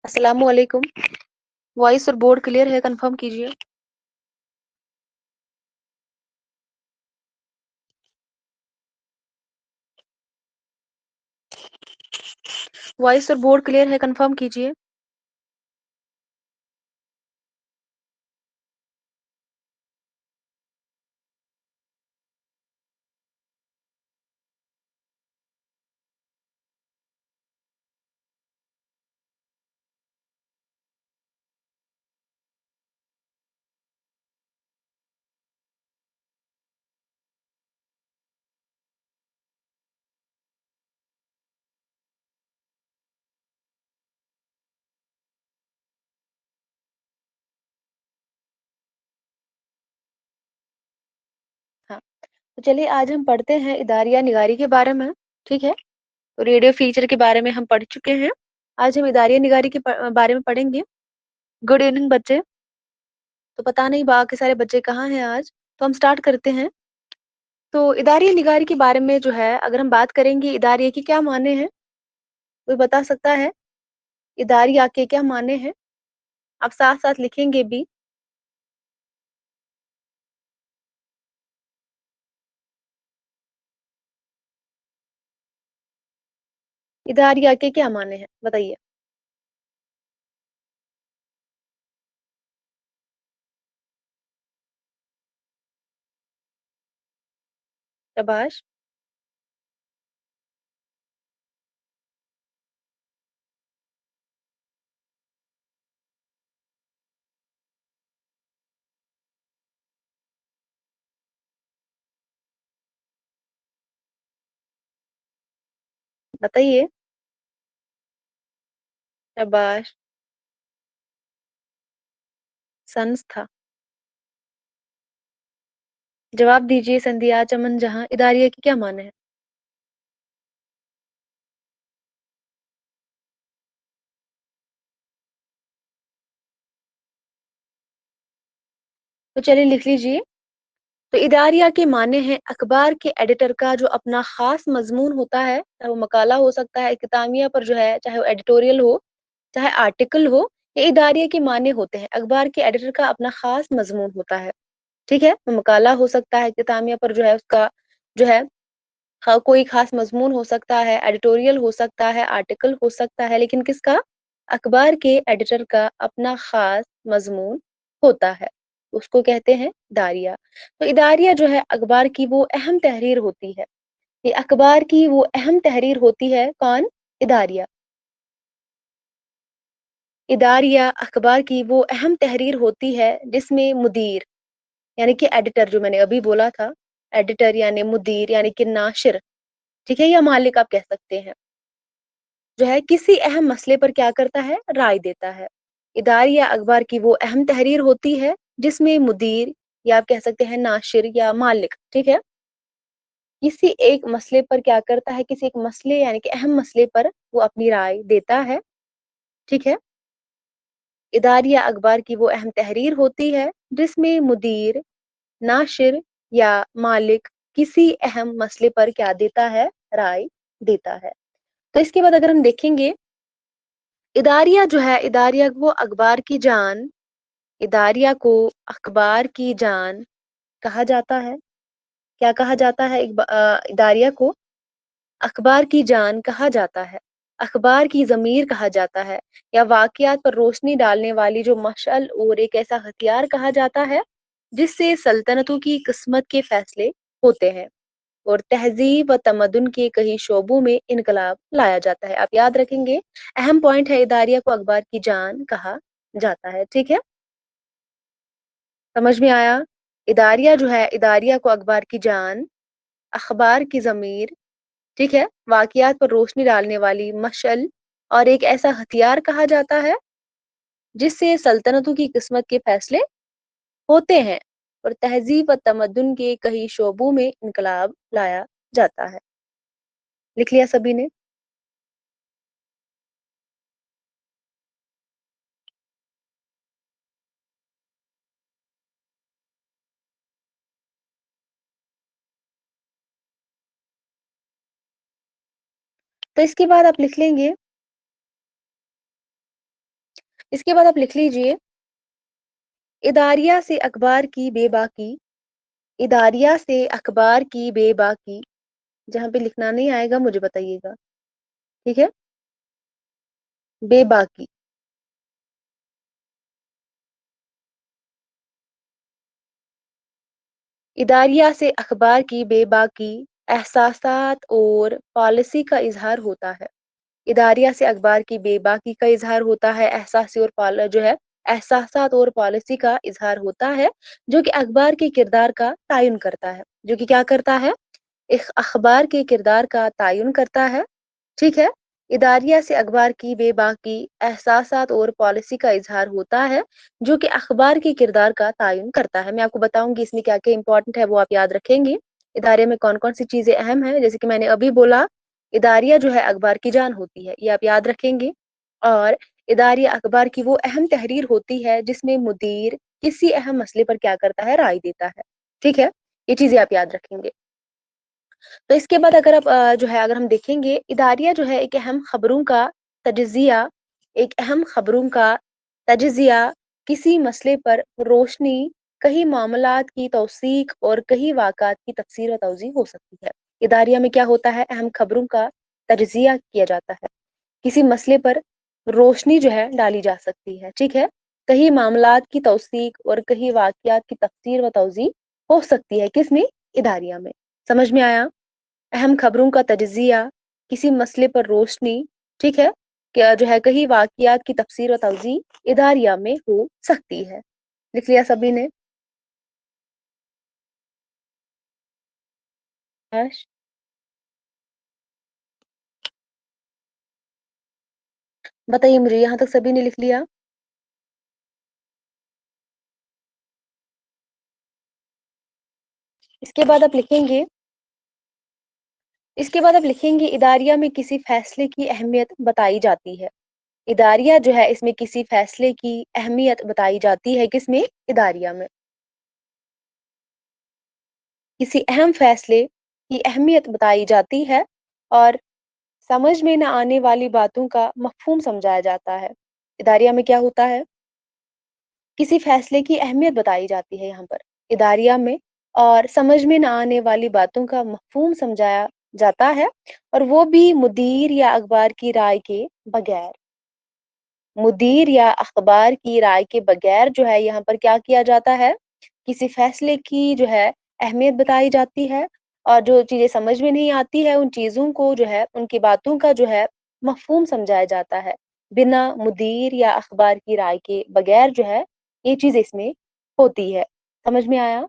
अस्सलामु अलैकुम। वॉइस और बोर्ड क्लियर है, कंफर्म कीजिए। वॉइस और बोर्ड क्लियर है, कंफर्म कीजिए। हाँ, तो चलिए आज हम पढ़ते हैं इदारिया निगारी के बारे में। ठीक है, तो रेडियो फीचर के बारे में हम पढ़ चुके हैं। आज हम इदारिया निगारी के बारे में पढ़ेंगे। गुड इवनिंग बच्चे। तो पता नहीं बाकी सारे बच्चे कहाँ हैं आज, तो हम स्टार्ट करते हैं। तो इदारिया निगारी के बारे में जो है, अगर हम बात करेंगे इदारिया की क्या माने हैं, कोई बता सकता है इदारिया के क्या माने हैं? आप साथ साथ लिखेंगे भी। इदारिया के क्या माने हैं बताइए। शाबाश। बताइए। शाबाश। संस्था। जवाब दीजिए संध्या, चमन, जहां। इदारिया के क्या माने हैं? तो चलिए लिख लीजिए। तो इदारिया के माने हैं अखबार के एडिटर का जो अपना खास मजमून होता है, चाहे वो मकाला हो सकता है कितामिया पर जो है, चाहे वो एडिटोरियल हो, चाहे आर्टिकल हो। ये इदारिया के माने होते हैं। अखबार के एडिटर का अपना खास मजमून होता है। ठीक है, तो मकाला हो सकता है कितामिया पर जो है उसका जो है, हाँ, कोई खास मजमून हो सकता है, एडिटोरियल हो सकता है, आर्टिकल हो सकता है, लेकिन किसका? अखबार के एडिटर का अपना खास मजमून होता है, उसको कहते हैं इदारिया। तो इदारिया जो है अखबार की वो अहम तहरीर होती है। ये अखबार की वो अहम तहरीर होती है। कौन? इदारिया। इदारिया अखबार की वो अहम तहरीर होती है जिसमें मुदीर यानी कि एडिटर, जो मैंने अभी बोला था, एडिटर यानी मुदीर यानी कि नाशिर, ठीक है, या मालिक आप कह सकते हैं, जो है किसी अहम मसले पर क्या करता है? राय देता है। इदारी या अखबार की वो अहम तहरीर होती है जिसमें मुदीर, या आप कह सकते हैं नाशिर या मालिक, ठीक है, किसी एक मसले पर क्या करता है? किसी एक मसले यानी कि अहम मसले पर वो अपनी राय देता है। ठीक है, इदारी या अखबार की वो अहम तहरीर होती है जिसमें मुदीर, नाशिर या मालिक किसी अहम मसले पर क्या देता है? राय देता है। तो इसके बाद अगर हम देखेंगे, इदारिया जो है, इदारिया वो अखबार की जान, इदारिया को अखबार की जान कहा जाता है। क्या कहा जाता है? इदारिया को अखबार की जान कहा जाता है, अखबार की ज़मीर कहा जाता है, या वाक़ियात पर रोशनी डालने वाली जो मशअल और एक ऐसा हथियार कहा जाता है जिससे सल्तनतों की किस्मत के फैसले होते हैं और तहजीब व तमद्दुन के कई शोबों में इनकलाब लाया जाता है। आप याद रखेंगे, अहम पॉइंट है, इदारिया को अखबार की जान कहा जाता है। ठीक है, समझ में आया? इदारिया जो है, इदारिया को अखबार की जान, अखबार की ज़मीर, ठीक है, वाक़ियात पर रोशनी डालने वाली मशअल और एक ऐसा हथियार कहा जाता है जिससे सल्तनतों की किस्मत के फैसले होते हैं और तहजीब व तमद्दुन के कई शोबों में इनकलाब लाया जाता है। लिख लिया सभी ने? तो इसके बाद आप लिख लेंगे इसके बाद आप लिख लीजिए, इदारिया से अखबार की बेबाकी, इदारिया से अखबार की बेबाकी। जहाँ पे लिखना नहीं आएगा मुझे बताइएगा, ठीक है। बेबाकी, इदारिया से अखबार की बेबाकी, एहसासात और पॉलिसी का इजहार होता है। इदारिया से अखबार की बेबाकी का इजहार होता है, एहसासी और जो है एहसासात और पॉलिसी का इजहार होता है, जो कि अखबार के किरदार का तयन करता है। जो कि क्या करता है? एक अखबार के किरदार का तयन करता है, ठीक है। इदारिया से अखबार की बेबाकी, एहसासात और पॉलिसी का इजहार होता है, जो कि अखबार के किरदार का तयन करता है। मैं आपको बताऊंगी इसमें क्या क्या इंपॉर्टेंट है, वो आप याद रखेंगे। इदारे में कौन कौन सी चीजें अहम है, जैसे कि मैंने अभी बोला, इदारिया जो है अखबार की जान होती है, ये आप याद रखेंगे। और इदारिया अखबार की वो अहम तहरीर होती है जिसमें मुदीर किसी अहम मसले पर क्या करता है, राय देता है, ठीक है। ये चीजें आप याद रखेंगे। तो इसके बाद अगर आप जो है अगर हम देखेंगे, इदारिया जो है एक अहम खबरों का तजिजिया, एक अहम खबरों का तजिजिया, किसी मसले पर रोशनी, कई मामलात की तौसीक और कई वाक़ात की तफसीर व तौज़ीह हो सकती है। इदारिया में क्या होता है? अहम खबरों का तजिजिया किया जाता है, किसी मसले पर रोशनी जो है डाली जा सकती है, ठीक है। कई मामलात की तौसीक और कई वाक़यात की तफसीर व तौज़ीह हो सकती है, किसमें? इदारिया में। समझ में आया? अहम खबरों का तजिज़िया, किसी मसले पर रोशनी, ठीक है, क्या जो है कई वाक़यात की तफसीर और तौज़ीह इदारिया में हो सकती है। लिख लिया सभी ने? आश, बताइए मुझे, यहाँ तक सभी ने लिख लिया? इसके बाद आप लिखेंगे, इसके बाद आप लिखेंगे, इदारिया में किसी फैसले की अहमियत बताई जाती है। इदारिया जो है इसमें किसी फैसले की अहमियत बताई जाती है, किसमें? इदारिया में। किसी अहम फैसले की अहमियत बताई जाती है और समझ में न आने वाली बातों का मफ़हूम समझाया जाता है। इदारिया में क्या होता है? किसी फैसले की अहमियत बताई जाती है यहाँ पर, इदारिया में, और समझ में न आने वाली बातों का मफ़हूम समझाया जाता है, और वो भी मुदीर या अखबार की राय के बगैर। मुदीर या अखबार की राय के बगैर जो है यहाँ पर क्या किया जाता है? किसी फैसले की जो है अहमियत बताई जाती है, और जो चीज़ें समझ में नहीं आती है उन चीज़ों को जो है, उनकी बातों का जो है मफ़हूम समझाया जाता है। बिना मुदीर या अखबार की राय के बगैर जो है ये चीज़ इसमें होती है। समझ में आया?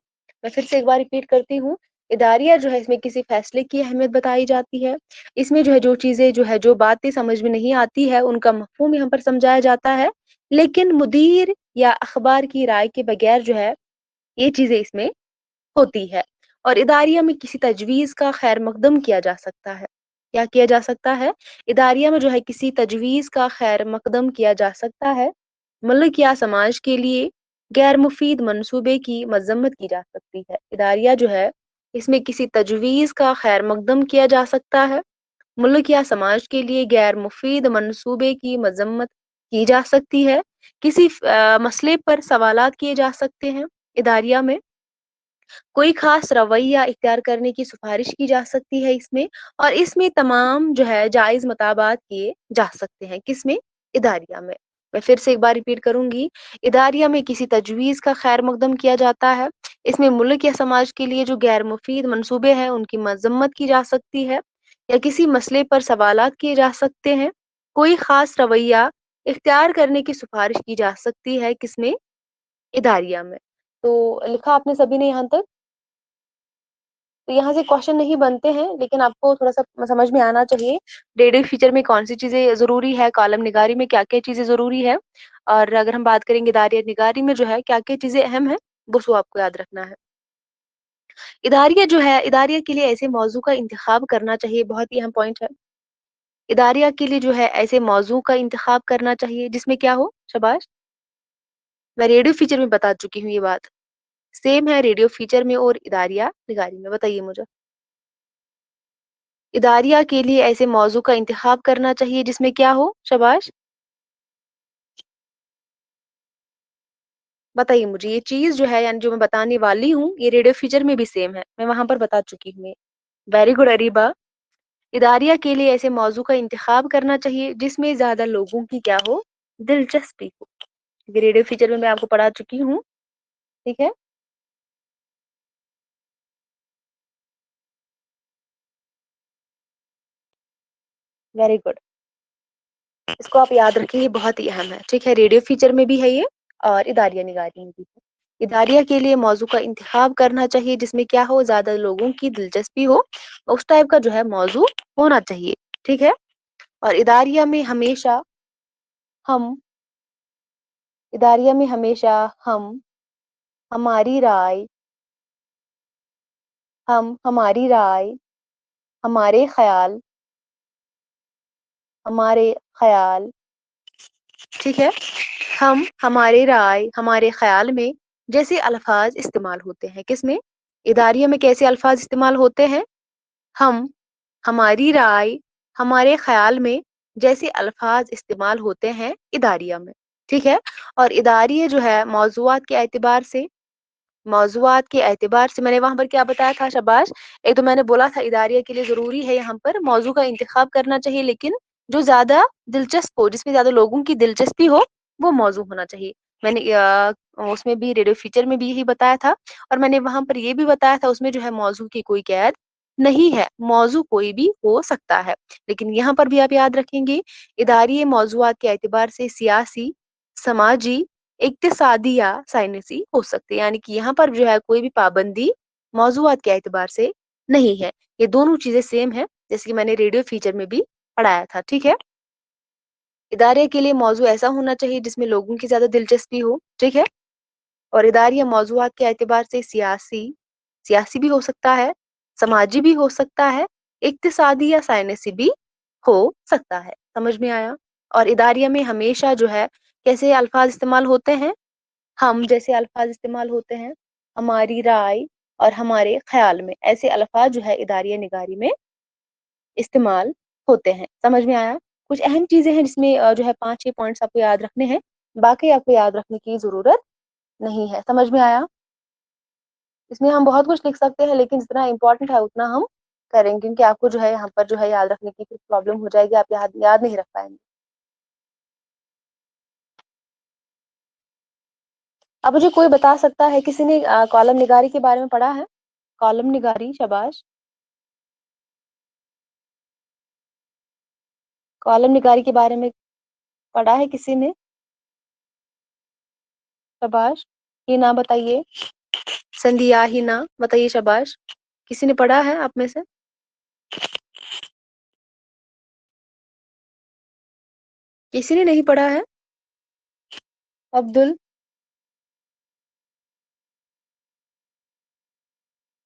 मैं फिर से एक बार रिपीट करती हूँ। इदारिया जो है इसमें किसी फैसले की अहमियत बताई जाती है। इसमें जो है जो चीज़ें जो है, जो बातें समझ में नहीं आती है उनका मफ़हूम यहाँ पर समझाया जाता है। लेकिन मुदीर या अखबार की राय के बगैर जो है ये चीज़ें इसमें होती है। और इदारिया में किसी तजवीज़ का खैर मकदम किया जा सकता है। क्या किया जा सकता है? इदारिया में जो है किसी तजवीज़ का खैर मकदम किया जा सकता है। मुल्क या समाज के लिए गैर मुफीद मंसूबे की मज़म्मत की जा सकती है। इदारिया जो है इसमें किसी तजवीज़ का खैर मकदम किया जा सकता है। मुल्क या समाज के लिए गैर मुफीद मंसूबे की मज़म्मत की जा सकती है। किसी मसले पर सवालात किए जा सकते हैं। इदारिया में कोई ख़ास रवैया इख्तियार करने की सिफ़ारिश की जा सकती है इसमें, और इसमें तमाम जो है जायज़ मताबात किए जा सकते हैं, किसमें? इदारिया में। मैं फिर से एक बार रिपीट करूँगी, इदारिया में किसी तजवीज़ का खैर मकदम किया जाता है। इसमें मुल्क या समाज के लिए जो गैर मुफ़ीद मंसूबे हैं, उनकी मज़म्मत की जा सकती है, या किसी मसले पर सवालात किए जा सकते हैं। कोई ख़ास रवैया इख्तियार करने की सिफ़ारिश की जा सकती है, किसमें? इदारिया में। तो लिखा आपने सभी ने यहाँ तक? तो यहाँ से क्वेश्चन नहीं बनते हैं, लेकिन आपको थोड़ा-सा समझ में आना चाहिए, डेटा फीचर में कौन-सी चीज़ें ज़रूरी है, कॉलम निगारी में क्या-क्या चीज़ें ज़रूरी है, और अगर हम बात करेंगे दायरे निगारी में जो है क्या-क्या चीज़ें अहम हैं, बस वो आपको याद रखना है। इदारिया जो है, इदारिया के लिए ऐसे मौज़ू का इंतखाब करना चाहिए, बहुत ही अहम पॉइंट है। इदारिया के लिए जो है ऐसे मौज़ू का इंतखाब करना चाहिए जिसमें क्या हो? शाबाश! मैं रेडियो फीचर में बता चुकी हूँ ये बात। सेम है रेडियो फीचर में और इदारिया निगारी में, बताइए मुझे। इदारिया के लिए ऐसे मौज़ू का इंतखाब करना चाहिए जिसमें क्या हो? शाबाश! बताइए मुझे ये चीज जो है यानी जो मैं बताने वाली हूँ ये रेडियो फीचर में भी सेम है, मैं वहां पर बता चुकी हूँ। Very good Areeba. इदारिया के लिए ऐसे मौजू का इंतखाब करना चाहिए जिसमें ज्यादा लोगों की क्या हो, दिलचस्पी हो। क्योंकि रेडियो फीचर में मैं आपको पढ़ा चुकी हूँ। ठीक है, वेरी गुड। इसको आप याद रखिए, ये बहुत ही अहम है। ठीक है, रेडियो फीचर में भी है ये और इदारिया निगारी में भी है। इदारिया के लिए मौजू का इंतखाब करना चाहिए जिसमें क्या हो, ज्यादा लोगों की दिलचस्पी हो, उस टाइप का जो है मौजू होना चाहिए। ठीक है, और इदारिया में हमेशा हम इदारिया में हमेशा हम हमारी राय हमारी राय, हमारे ख्याल हमारे ख्याल ठीक है, हम हमारे राय हमारे ख्याल में जैसे अल्फाज इस्तेमाल होते हैं। किसमें, इदारिया में कैसे अल्फाज इस्तेमाल होते हैं, हम हमारी राय हमारे ख्याल में जैसे अल्फाज इस्तेमाल होते हैं इदारिया में। ठीक है, और इदारिया जो है मौजुआत के एतबार से मैंने वहां पर क्या बताया था, शाबाश। एक तो मैंने बोला था इदारिया के लिए जरूरी है यहाँ पर मौजू का इंतखाब करना चाहिए, लेकिन जो ज्यादा दिलचस्प हो, जिसमें ज्यादा लोगों की दिलचस्पी हो, वो मौजू होना चाहिए। मैंने उसमें भी रेडियो फीचर में भी यही बताया था, और मैंने वहां पर ये भी बताया था उसमें जो है मौजू की कोई कैद नहीं है, मौजू कोई भी हो सकता है। लेकिन यहाँ पर भी आप याद रखेंगे, इदारी मौजुआत के एतबार से सियासी, समाजी, इक्तिसादी या साइंसी हो सकते हैं। यानी कि यहाँ पर जो है कोई भी पाबंदी मौजुआत के एतबार से नहीं है। ये दोनों चीजें सेम है, जैसे कि मैंने रेडियो फीचर में भी पढ़ाया था। ठीक है, इदारे के लिए मौजू ऐसा होना चाहिए जिसमें लोगों की ज्यादा दिलचस्पी हो। ठीक है, और इदारी मौजुआत के एतबार से सियासी सियासी भी हो सकता है, समाजी भी हो सकता है, इक्तिसादी या साइंसी भी हो सकता है। समझ में आया। और इदारिया में हमेशा जो है कैसे अल्फाज इस्तेमाल होते हैं, हम जैसे अल्फाज इस्तेमाल होते हैं, हमारी राय और हमारे ख्याल में, ऐसे अल्फाज जो है इदारिया निगारी में इस्तेमाल होते हैं। समझ में आया। कुछ अहम चीजें हैं जिसमें जो है 5-6 पॉइंट्स आपको याद रखने हैं, बाकी आपको याद रखने की जरूरत नहीं है। समझ में आया। इसमें हम बहुत कुछ लिख सकते हैं, लेकिन जितना इंपॉर्टेंट है उतना हम करेंगे, क्योंकि आपको जो है यहाँ पर जो है याद रखने की फिर प्रॉब्लम हो जाएगी, आप याद नहीं रख पाएंगे। अब मुझे कोई बता सकता है, किसी ने कॉलम निगारी के बारे में पढ़ा है, कॉलम निगारी, शाबाश। कॉलम निगारी के बारे में पढ़ा है किसी ने, शाबाश। ये ना बताइए, संध्या ही ना बताइए, शाबाश। किसी ने पढ़ा है आप में से, किसी ने नहीं पढ़ा है। अब्दुल,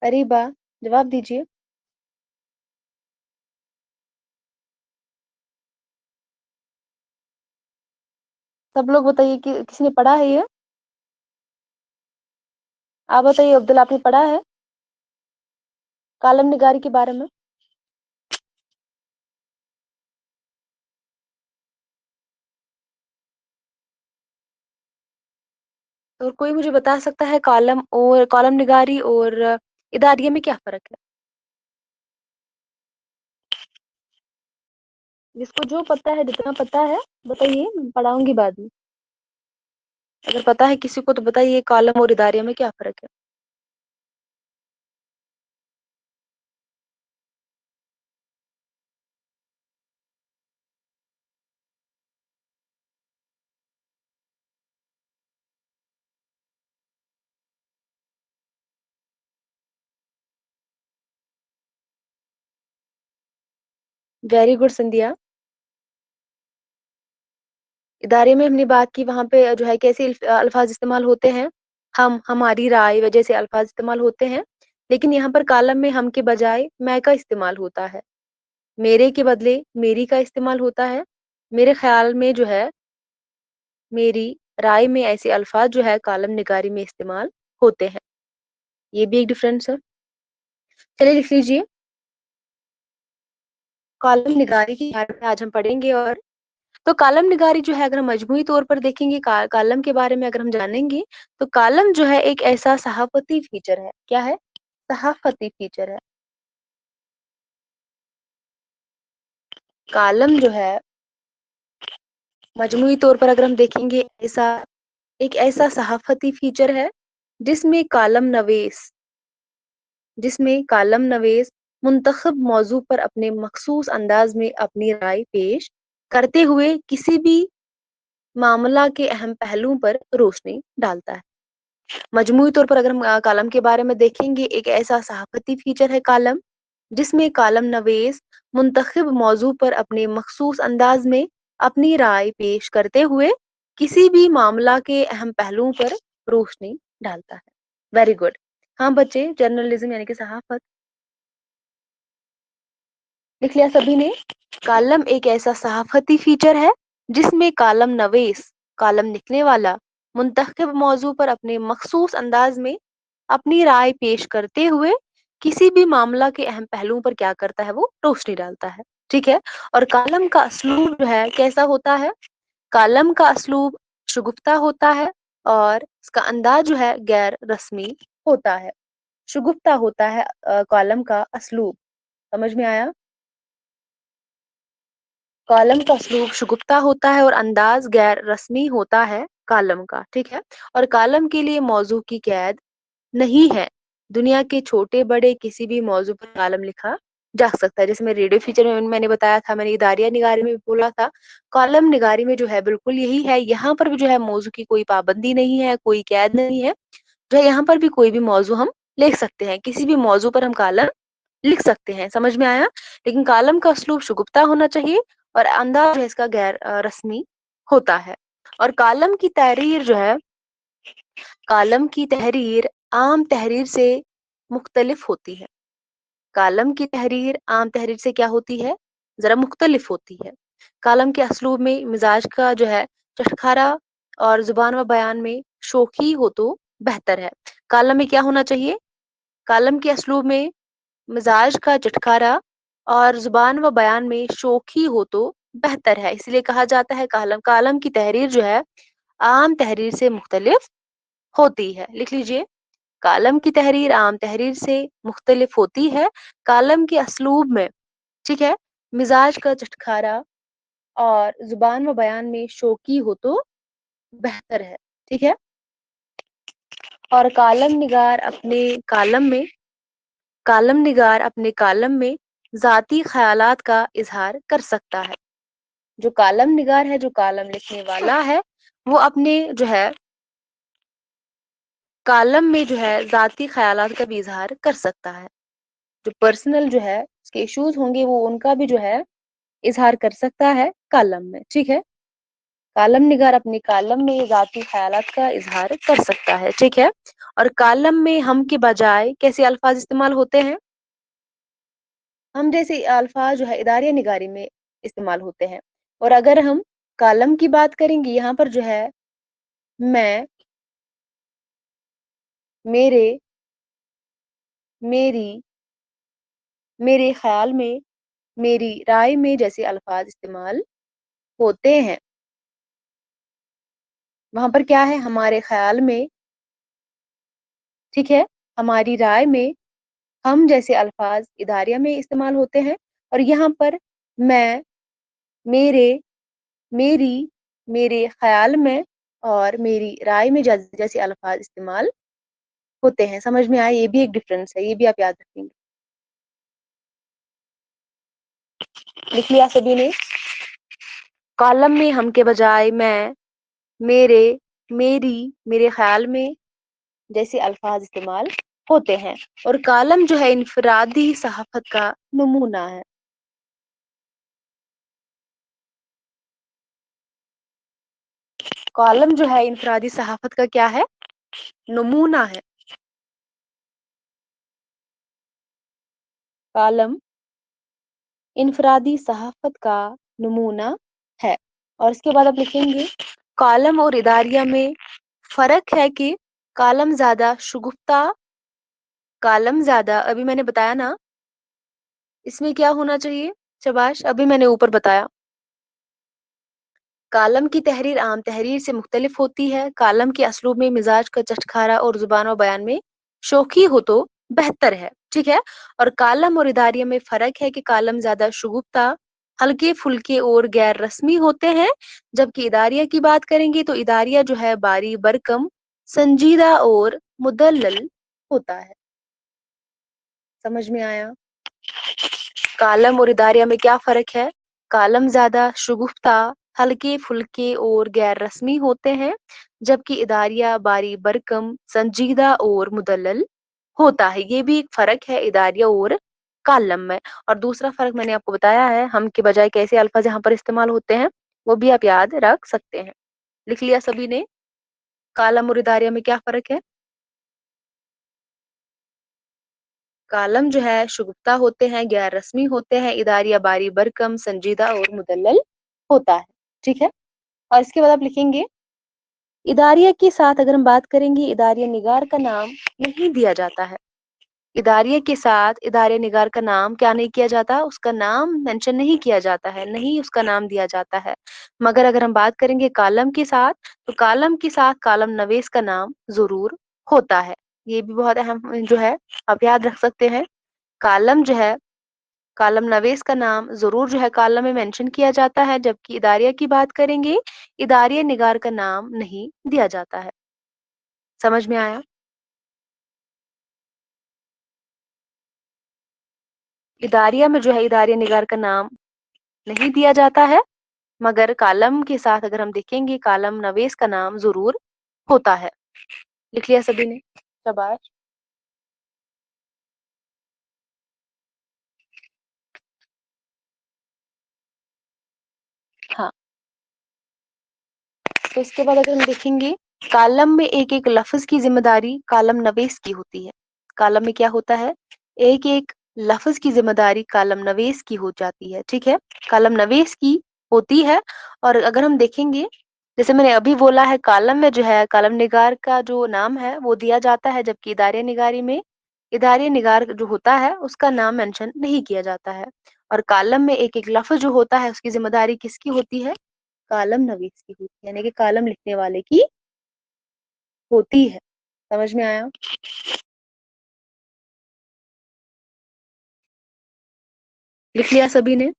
अरीबा, जवाब दीजिए। सब लोग बताइए कि किसी ने पढ़ा है ये। आप बताइए अब्दुल, आपने पढ़ा है कॉलम निगारी के बारे में। तो कोई मुझे बता सकता है कॉलम निगारी और इदारिये में क्या फर्क है। जिसको जो पता है, जितना पता है बताइए, मैं पढ़ाऊंगी बाद में। अगर पता है किसी को तो बताइए कॉलम और इदारिये में क्या फर्क है। वेरी गुड संध्या। इदारे में हमने बात की, वहां पे जो है कैसे अल्फाज इस्तेमाल होते हैं, हम हमारी राय वजह से अल्फाज इस्तेमाल होते हैं। लेकिन यहाँ पर कॉलम में हम के बजाय मैं का इस्तेमाल होता है, मेरे के बदले मेरी का इस्तेमाल होता है, मेरे ख्याल में जो है मेरी राय में, ऐसे अल्फाज जो है कॉलम निगारी में इस्तेमाल होते हैं। ये भी एक डिफरेंस है। चलिए लिख लीजिए, कॉलम निगारी की बारे में आज हम पढ़ेंगे, और تو कॉलम निगारी जो है अगर हम मजमूई तौर पर देखेंगे कॉलम के बारे में अगर हम जानेंगे तो कॉलम जो है एक ऐसा सहाफती फीचर है। क्या है? सहाफती फीचर है। कॉलम जो है मजमूई तौर पर अगर हम देखेंगे ऐसा एक ऐसा सहाफती फीचर है जिसमें कॉलम नवेस मुंतखब मौजू पर अपने मखसूस अंदाज में अपनी राय पेश करते हुए किसी भी मामला के अहम पहलुओं पर रोशनी डालता है। मजमूई तौर पर अगर हम कॉलम के बारे में देखेंगे एक ऐसा सहाफती फीचर है कॉलम जिसमें कॉलम नवेस मुंतखब मौजू पर अपने मखसूस अंदाज में अपनी राय पेश करते हुए किसी भी मामला के अहम पहलुओं पर रोशनी डालता है। Very good. हाँ बच्चे, जर्नलिज्म यानी कि सहाफत लिख लिया सभी ने। कॉलम एक ऐसा सहाफती फीचर है जिसमें कॉलम नवेस, कॉलम लिखने वाला, मुंतखब मौजू पर अपने मखसूस अंदाज में अपनी राय पेश करते हुए किसी भी मामला के अहम पहलुओं पर क्या करता है? वो रोशनी डालता है। ठीक है। और कॉलम का असलूब जो है कैसा होता है? कॉलम का असलूब शुगुफ्ता होता है और इसका अंदाज जो है गैर रस्मी होता है। शुगुफ्ता होता है कॉलम का असलूब। समझ में आया? कॉलम का असलूब शुगुफ्ता होता है और अंदाज गैर रस्मी होता है कॉलम का। ठीक है। और कॉलम के लिए मौजू की कैद नहीं है। दुनिया के छोटे बड़े किसी भी मौजू पर कॉलम लिखा जा सकता है। जैसे मैं रेडियो फीचर में मैंने बताया था, मैंने इदारिया निगारी में भी बोला था, कॉलम निगारी में जो है बिल्कुल यही है। यहाँ पर भी जो है मौजू की कोई पाबंदी नहीं है, कोई कैद नहीं है। जो है यहाँ पर भी कोई भी मौजू हम लिख सकते हैं, किसी भी मौजू पर हम कॉलम लिख सकते हैं। समझ में आया? लेकिन कॉलम का उसलूब शुगुफ्ता होना चाहिए और अंदाज जो है इसका गैर रस्मी होता है। और कॉलम की तहरीर आम तहरीर से मुख्तलिफ होती है। कॉलम की तहरीर आम तहरीर से क्या होती है? जरा मुख्तलिफ होती है। कॉलम के असलूब में मिजाज का जो है चटखारा और जुबान व बयान में शोखी हो तो बेहतर है। कॉलम में क्या होना चाहिए? कॉलम के असलूब में मिजाज का चटखारा और जुबान व बयान में शोखी हो तो बेहतर है। इसलिए कहा जाता है कॉलम की तहरीर जो है आम तहरीर से मुख्तलिफ होती है। लिख लीजिए, कॉलम की तहरीर आम तहरीर से मुख्तलिफ होती है। कॉलम के असलूब में, ठीक है, मिजाज का चटखारा और जुबान व बयान में शोकी हो तो बेहतर है। ठीक है। और कॉलम निगार अपने कॉलम में जाती ख्यालात का इजहार कर सकता है। जो कॉलम निगार है, जो कॉलम लिखने वाला है, वो अपने जो है कॉलम में जो है जाती ख्यालात का भी इजहार कर सकता है। जो पर्सनल जो है उसके इश्यूज होंगे वो उनका भी जो है इजहार कर सकता है कॉलम में। ठीक है। कॉलम निगार अपने कॉलम में जाती ख्यालात का इजहार कर सकता है। ठीक है। और कॉलम में हम के बजाय कैसे अल्फाज इस्तेमाल होते हैं? हम जैसे अल्फाज जो है इदारिया निगारी में इस्तेमाल होते हैं। और अगर हम कॉलम की बात करेंगे, यहाँ पर जो है मैं, मेरे, मेरी, मेरे ख्याल में, मेरी राय में जैसे अल्फाज इस्तेमाल होते हैं। वहां पर क्या है? हमारे ख्याल में, ठीक है, हमारी राय में, हम जैसे अल्फाज इदारिया में इस्तेमाल होते हैं। और यहाँ पर मैं, मेरे, मेरी, मेरे ख्याल में और मेरी राय में जैसे अल्फाज इस्तेमाल होते हैं। समझ में आए? ये भी एक डिफरेंस है, ये भी आप याद रखेंगे। लिख लिया सभी ने? कॉलम में हम के बजाय मैं, मेरे, मेरी, मेरे ख्याल में जैसे अल्फाज इस्तेमाल होते हैं। और कॉलम जो है इनफरादी सहाफत का नमूना है। कॉलम जो है इनफरादी सहाफत का क्या है? नमूना है। कॉलम इनफरादी सहाफत का नमूना है। और इसके बाद आप लिखेंगे कॉलम और इदारिया में फर्क है कि कॉलम ज्यादा शुगुफ्ता, कॉलम ज्यादा, अभी मैंने बताया ना, इसमें क्या होना चाहिए? शाबाश, अभी मैंने ऊपर बताया कालम की तहरीर आम तहरीर से मुख्तलिफ होती है। कालम के असलूब में मिजाज का चटखारा और जुबान और बयान में शौखी हो तो बेहतर है, ठीक है। और कालम और इदारिया में फर्क है कि कालम ज्यादा शुगुफ्ता, हल्के फुल्के और गैर रस्मी होते हैं, जबकि इदारिया की बात करेंगे तो इदारिया जो है बारी बरकम, संजीदा और मुदल्लल होता है। समझ में आया? कालम और इदारिया में क्या फर्क है? कालम ज्यादा शुगुफ्ता, हल्के फुल्के और गैर रस्मी होते हैं, जबकि इदारिया बारी बरकम, संजीदा और मुदल्लल होता है। ये भी एक फर्क है इदारिया और कालम में। और दूसरा फर्क मैंने आपको बताया है, हम के बजाय कैसे अल्फाज यहाँ पर इस्तेमाल होते हैं, वो भी आप याद रख सकते हैं। लिख लिया सभी ने? कालम और इदारिया में क्या फर्क है? कालम जो है शुगुफ्ता होते हैं, गैर रस्मी होते हैं, इदारिया बारी बरकम, संजीदा और मुदल्लल होता है, ठीक है। और इसके बाद आप लिखेंगे इदारिया के साथ अगर हम बात करेंगे, इदारिया निगार का नाम नहीं दिया जाता है। इदारिया के साथ इदारे निगार का नाम क्या नहीं किया जाता? उसका नाम मेंशन नहीं किया जाता है, नहीं उसका नाम दिया जाता है। मगर अगर हम बात करेंगे कालम के साथ, तो कालम के साथ कालम नवेश का नाम जरूर होता है। ये भी बहुत अहम जो है, आप याद रख सकते हैं। कालम जो है, कालम नवेश का नाम जरूर जो है कालम में मेंशन किया जाता है, जबकि इदारिया की बात करेंगे, इदारिया निगार का नाम नहीं दिया जाता है। समझ में आया? इदारिया में जो है इदारिया निगार का नाम नहीं दिया जाता है, मगर कालम के साथ अगर हम देखेंगे कालम नवेश का नाम जरूर होता है। लिख लिया सभी ने? शाबाश। हाँ, तो इसके बाद अगर हम देखेंगे, कालम में एक एक लफ्ज की जिम्मेदारी कालम नवेश की होती है। कालम में क्या होता है? एक एक लफ्ज की जिम्मेदारी कालम नवेश की हो जाती है, ठीक है। कालम नवेश की होती है। और अगर हम देखेंगे, जैसे मैंने अभी बोला है, कालम में जो है कालम निगार का जो नाम है वो दिया जाता है, जबकि इदारे निगारी में इदारे निगार जो होता है उसका नाम मेंशन नहीं किया जाता है। और कालम में एक एक लफ्ज जो होता है उसकी जिम्मेदारी किसकी होती है? कालम नवीस की होती है, यानी कि कालम लिखने वाले की होती है। समझ में आया? लिख लिया सभी ने?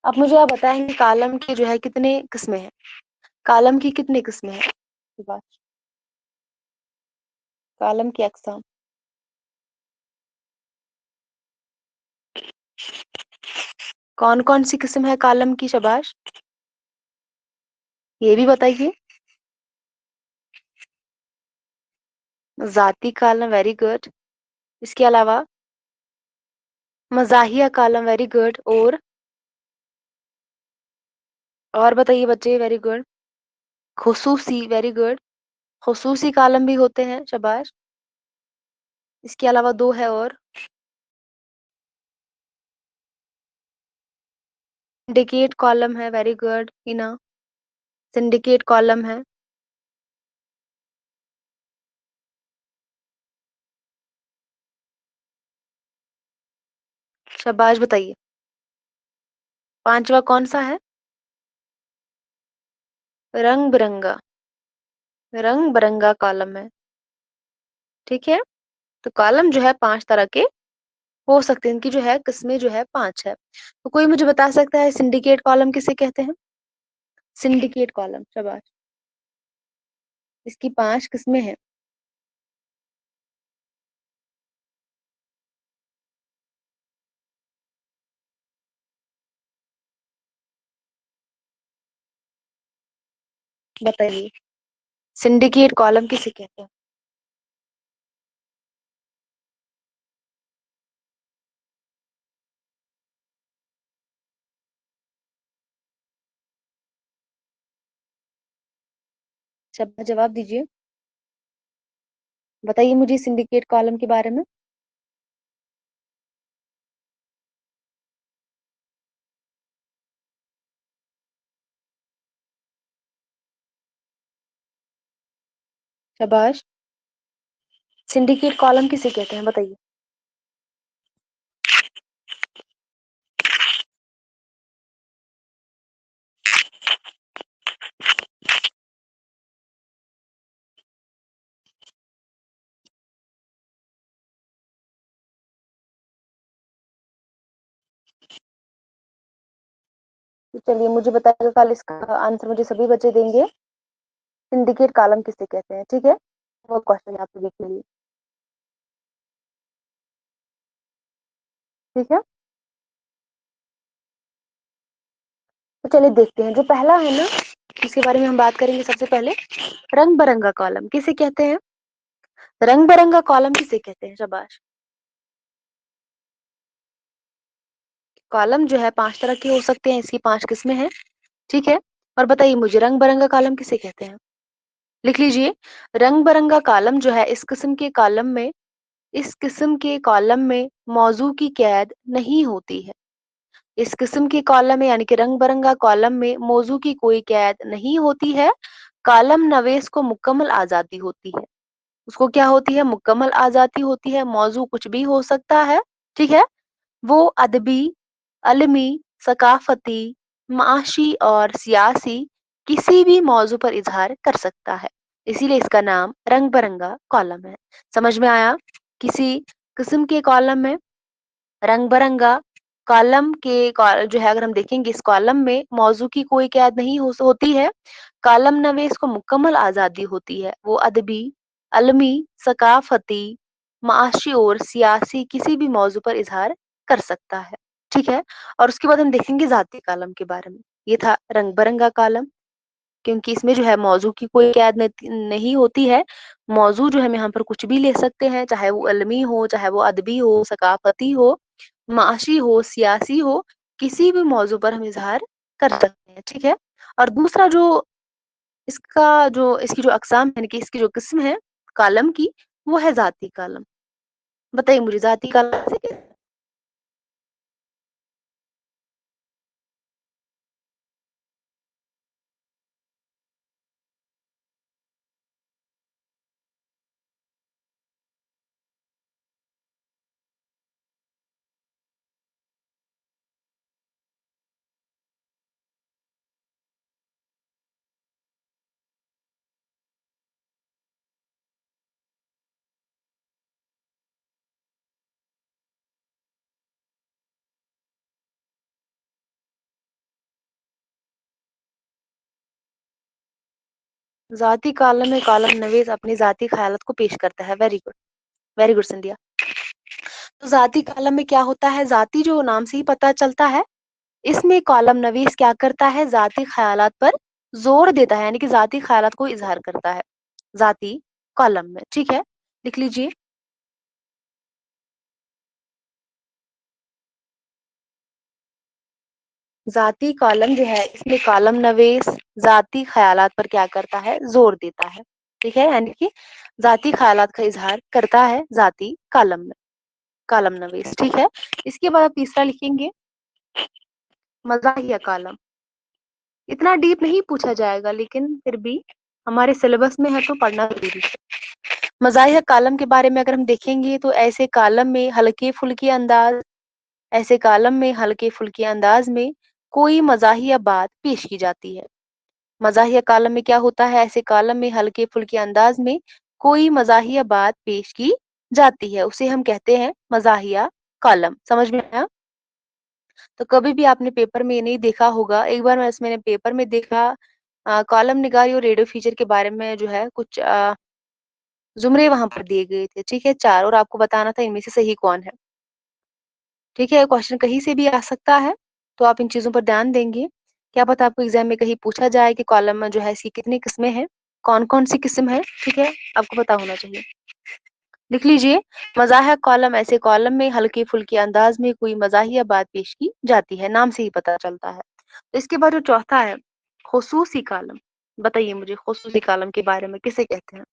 अब मुझे आप बताएंगे कालम की जो है कितने किस्में हैं? कालम की कितनी किस्में हैं? बात, कालम की अकसाम। कौन कौन सी किस्म है कालम की? शबाश, ये भी बताइए। जाती कालम, वेरी गुड। इसके अलावा मजाहिया कालम, वेरी गुड। और बताइए बच्चे, वेरी गुड। खुसूसी, वेरी गुड। खुसूसी कालम भी होते हैं, शबाश। इसके अलावा दो है और, सिंडिकेट कॉलम है, very good Hina. Syndicate column है। शाबाश, बताइए। पांचवा कौन सा है? रंग बिरंगा, रंग बिरंगा कॉलम है, ठीक है। तो कॉलम जो है पांच तरह के हो सकते हैं, इनकी जो है किस्में जो है पांच है। तो कोई मुझे बता सकता है सिंडिकेट कॉलम किसे कहते हैं? सिंडिकेट कॉलम, शाबाश। इसकी पांच किस्में हैं। बताइए, सिंडिकेट कॉलम किसे कहते हैं? शाबाश, जवाब दीजिए। बताइए मुझे सिंडिकेट कॉलम के बारे में। शाबाश। सिंडिकेट कॉलम किसे कहते हैं, बताइए। तो चलिए मुझे बताइएगा, कल इसका आंसर मुझे सभी बच्चे देंगे। सिंडिकेट कॉलम किसे कहते हैं, ठीक है। वो क्वेश्चन है आप सभी के लिए, ठीक है। तो चलिए देखते हैं, जो पहला है ना, इसके बारे में हम बात करेंगे सबसे पहले। रंग बिरंगा कॉलम किसे कहते हैं? रंग बिरंगा कॉलम किसे कहते हैं? शाबाश। कॉलम जो है 5 तरह के हो सकते हैं, इसकी 5 किस्में हैं, ठीक है। और बताइए मुझे, रंग बिरंगा कॉलम किसे कहते हैं? लिख लीजिए। रंग बिरंगा कॉलम जो है, इस किस्म के कॉलम में मौजू की कैद नहीं होती है। इस किस्म के कॉलम में, यानी कि रंग बिरंगा कॉलम में मौजू की कोई कैद नहीं होती है। कॉलम नवेश को मुकम्मल आजादी होती है। उसको क्या होती है? मुकम्मल आजादी होती है। मौजू कुछ भी हो सकता है, ठीक है। वो अदबी, अलमी, सकाफती, माशी और सियासी किसी भी मौजू पर इजहार कर सकता है। इसीलिए इसका नाम रंग बिरंगा कॉलम है। समझ में आया? किसी किस्म के कॉलम में रंग बिरंगा जो है, अगर हम देखेंगे इस कॉलम में मौजू की कोई कैद नहीं होती है। कॉलम नवेश को मुकम्मल आजादी होती है। वो अदबी, अलमी, सकाफती, माशी और सियासी किसी भी मौजू पर इजहार कर सकता है, ठीक है। और उसके बाद हम देखेंगे जाती कॉलम के बारे में। ये था रंग बिरंगा कॉलम, क्योंकि इसमें जो है मौजू की कोई कैद नहीं होती है। मौजू जो है हम यहाँ पर कुछ भी ले सकते हैं, चाहे वो अलमी हो, चाहे वो अदबी हो, सकाफती हो, माशी हो, सियासी हो, किसी भी मौजू पर हम इजहार कर सकते हैं, ठीक है। और दूसरा जो इसकी जो अकसाम यानी कि इसकी जो किस्म है कॉलम की, वो है जाती कॉलम। बताइए मुझे, जाती कॉलम से क्या? जाती कॉलम में कॉलम नवीस अपनी जाती ख्यालात को पेश करता है। वेरी गुड, वेरी गुड संध्या। तो जाती कॉलम में क्या होता है? जाती जो नाम से ही पता चलता है, इसमें कॉलम नवीस क्या करता है? जाती ख्यालात पर जोर देता है, यानी कि जाती ख्यालात को इजहार करता है जाती कॉलम में, ठीक है। लिख लीजिए। जाती कॉलम जो है, इसमें कॉलम नवीस जाती ख्यालात पर क्या करता है? जोर देता है, ठीक है। यानी कि जाती ख्यालात का इजहार करता है जाती कॉलम में, कॉलम नवीस, ठीक है। इसके बाद आप तीसरा लिखेंगे, मज़ाहिया कॉलम। इतना डीप नहीं पूछा जाएगा, लेकिन फिर भी हमारे सिलेबस में है तो पढ़ना जरूरी है। मज़ाहिया कॉलम के बारे में अगर हम देखेंगे, तो ऐसे कॉलम में हल्के फुल्के अंदाज में कोई मज़ाहिया बात पेश की जाती है। मज़ाहिया कॉलम में क्या होता है? ऐसे कॉलम में हल्के फुल्के अंदाज में कोई मज़ाहिया बात पेश की जाती है, उसे हम कहते हैं मज़ाहिया कॉलम। समझ में आया? तो कभी भी आपने पेपर में ये नहीं देखा होगा, एक बार मैंने पेपर में देखा, कॉलम निगारी और रेडियो फीचर के बारे में जो है कुछ जुमरे वहां पर दिए गए थे, ठीक है, 4, और आपको बताना था इनमें से सही कौन है, ठीक है। क्वेश्चन कहीं से भी आ सकता है, तो आप इन चीजों पर ध्यान देंगे। क्या पता आपको एग्जाम में कहीं पूछा जाए कि कॉलम में जो है इसकी कितनी किस्में हैं, कौन कौन सी किस्म है, ठीक है, आपको पता होना चाहिए। लिख लीजिए। मज़ाहिया कॉलम, ऐसे कॉलम में हल्के फुल्के अंदाज में कोई मज़ाहिया बात पेश की जाती है, नाम से ही पता चलता है। तो इसके बाद जो चौथा है, खुसूसी कॉलम। बताइए मुझे, खुसूसी कॉलम के बारे में किसे कहते हैं?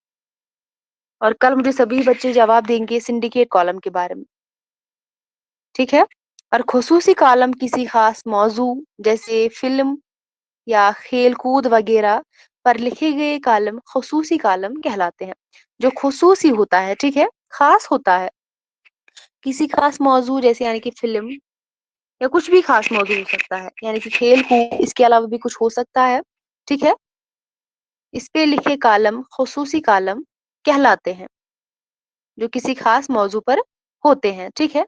और कल मुझे सभी बच्चे जवाब देंगे सिंडिकेट कॉलम के बारे में, ठीक है। और खुसूसी कॉलम किसी खास मौजू, जैसे फिल्म या खेल कूद वगैरह पर लिखे गए कॉलम खुसूसी कॉलम कहलाते हैं। जो खुसूसी होता है, ठीक है, खास होता है, किसी खास मौजू जैसे, यानी कि फिल्म या कुछ भी खास मौजू हो सकता है, यानी कि खेल कूद, इसके अलावा भी कुछ हो सकता है, ठीक है। इस पे लिखे कॉलम खुसूसी कॉलम कहलाते हैं, जो किसी खास मौजू पर होते हैं, ठीक है।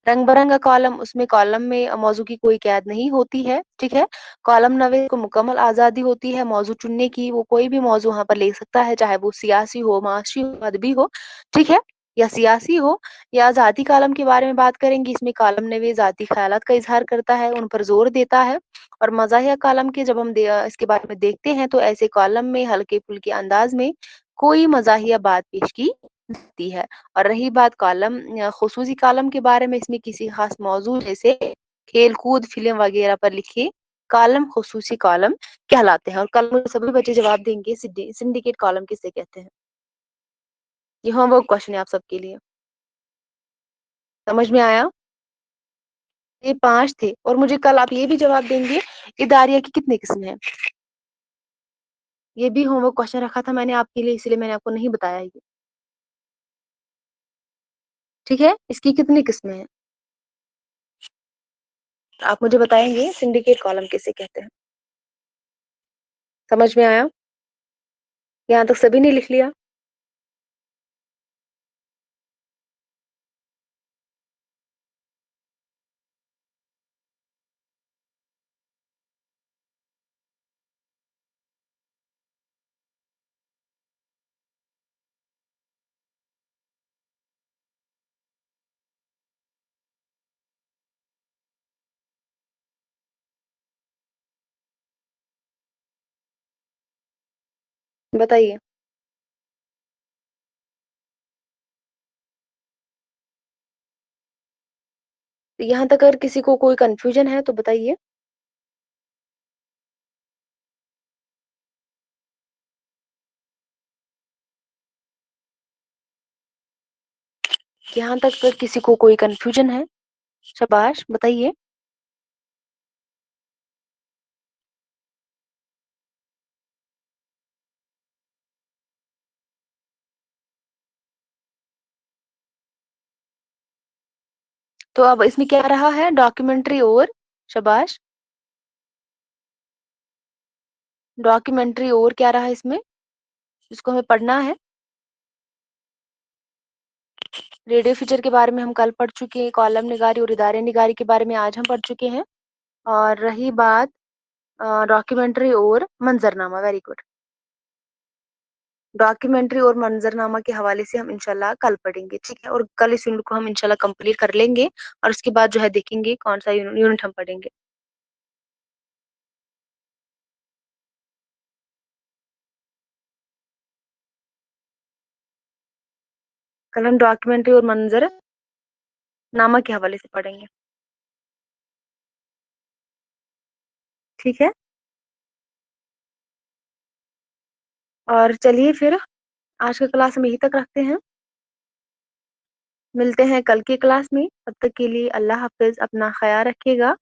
रंग बिरंगा कॉलम, उसमें कॉलम में मौजू की कोई कैद नहीं होती है, ठीक है। कॉलम नवीस को मुकम्मल आज़ादी होती है मौजू चुनने की, वो कोई भी मौजू वहाँ पर ले सकता है, चाहे वो सियासी हो, माशी हो, अदबी हो, ठीक है, या सियासी हो। या ज़ाती कॉलम के बारे में बात करेंगे, इसमें कॉलम नवीस ज़ाती ख़यालात का इज़हार करता है, उन पर ज़ोर देता है। और मज़ाहिया कॉलम के जब हम इसके बारे में देखते हैं, तो ऐसे कॉलम में हल्के-फुल्के अंदाज़ में कोई मज़ाहिया बात पेश की जाती है। और रही बात कॉलम खुसूसी कॉलम के बारे में, इसमें किसी खास मौजू जैसे खेल-कूद, फ़िल्म वगैरह पर लिखे कॉलम खुसूसी कॉलम कहलाते हैं। और कल मुझे सभी बच्चे जवाब देंगे सिंडिकेट कॉलम किसे कहते हैं? ये होमवर्क क्वेश्चन है आप सबके लिए। समझ में आया? ये 5 थे और मुझे कल आप ये भी जवाब देंगे इदारिया की कितनी किस्म है? ये भी होमवर्क क्वेश्चन रखा था मैंने आपके लिए, इसलिए मैंने आपको नहीं बताया ये। ठीक है? इसकी कितनी किस्में हैं? आप मुझे बताएँगे सिंडिकेट कॉलम किसे कहते हैं? समझ में आया? यहाँ तक सभी ने लिख लिया? बताइए। तो यहाँ तक अगर किसी को कोई कन्फ्यूजन है तो बताइए? यहाँ तक अगर किसी को कोई कन्फ्यूजन है? शाबाश, बताइए। तो अब इसमें क्या रहा है? डॉक्यूमेंट्री और शाबाश, डॉक्यूमेंट्री और क्या रहा इसमें? जिसको हमें पढ़ना है। रेडियो फीचर के बारे में हम कल पढ़ चुके हैं, कॉलम निगारी और इदारे निगारी के बारे में आज हम पढ़ चुके हैं। और रही बात डॉक्यूमेंट्री और मंजरनामा, वेरी गुड। डॉक्यूमेंट्री और मंजरनामा के हवाले से हम इंशाल्लाह कल पढ़ेंगे, ठीक है। और कल इस यूनिट को हम इंशाल्लाह कंप्लीट कर लेंगे और उसके बाद जो है देखेंगे कौन सा यूनिट हम पढ़ेंगे। कल हम डॉक्यूमेंट्री और मंजरनामा के हवाले से पढ़ेंगे, ठीक है। और चलिए फिर आज का क्लास हम यहीं तक रखते हैं। मिलते हैं कल की क्लास में, तब तक के लिए अल्लाह हाफिज, अपना ख्याल रखिएगा।